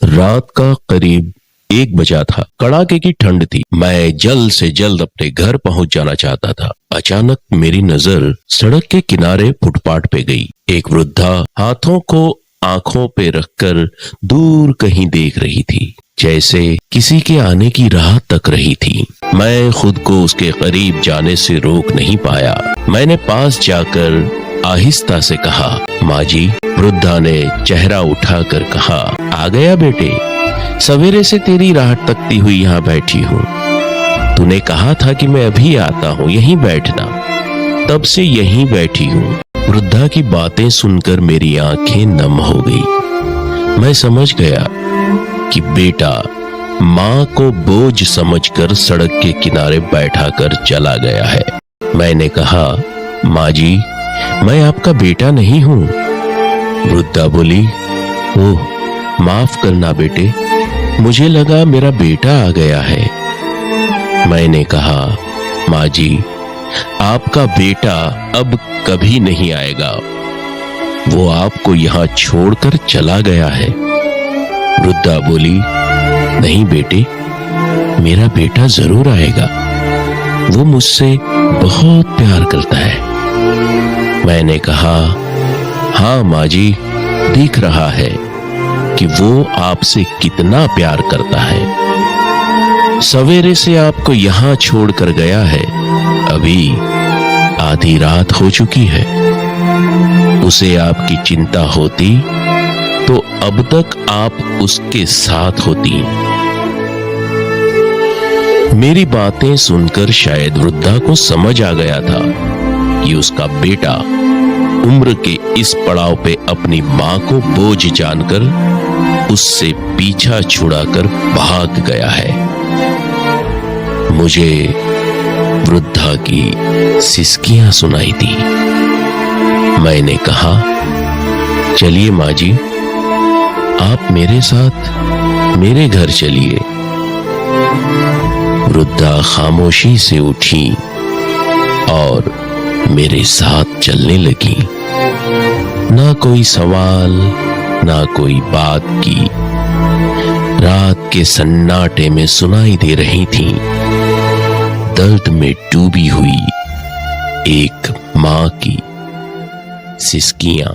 रात का करीब 1 बजा था। कड़ाके की ठंड थी। मैं जल्द से जल्द अपने घर पहुंच जाना चाहता था। अचानक मेरी नजर सड़क के किनारे फुटपाथ पे गई। एक वृद्धा हाथों को आंखों पे रखकर दूर कहीं देख रही थी, जैसे किसी के आने की राह तक रही थी। मैं खुद को उसके करीब जाने से रोक नहीं पाया। मैंने पास जाकर आहिस्ता से कहा, माँ जी। वृद्धा ने चेहरा उठाकर कहा, आ गया बेटे, सवेरे से तेरी राह तकती हुई यहाँ बैठी हूँ। तूने कहा था कि मैं अभी आता हूँ, यहीं बैठना, तब से यहीं बैठी हूँ। वृद्धा की बातें सुनकर मेरी आंखें नम हो गई। मैं समझ गया कि बेटा माँ को बोझ समझकर सड़क के किनारे बैठाकर चला गया है। मैंने कहा, माँ जी, मैं आपका बेटा नहीं हूँ। वृद्धा बोली, ओह, माफ करना बेटे, मुझे लगा मेरा बेटा आ गया है। मैंने कहा, माँ जी, आपका बेटा अब कभी नहीं आएगा, वो आपको यहाँ छोड़कर चला गया है। वृद्धा बोली, नहीं बेटे, मेरा बेटा जरूर आएगा, वो मुझसे बहुत प्यार करता है। मैंने कहा, हाँ माँ जी, दिख रहा है कि वो आपसे कितना प्यार करता है। सवेरे से आपको यहाँ छोड़कर गया है, अभी आधी रात हो चुकी है। उसे आपकी चिंता होती तो अब तक आप उसके साथ होती। मेरी बातें सुनकर शायद वृद्धा को समझ आ गया था कि उसका बेटा उम्र के इस पड़ाव पे अपनी मां को बोझ जानकर उससे पीछा छुड़ाकर भाग गया है। मुझे वृद्धा की सिसकियां सुनाई दी। मैंने कहा, चलिए माँ जी, आप मेरे साथ मेरे घर चलिए। वृद्धा खामोशी से उठी और मेरे साथ चलने लगी। ना कोई सवाल, ना कोई बात की। रात के सन्नाटे में सुनाई दे रही थी दर्द में डूबी हुई एक माँ की सिसकियां।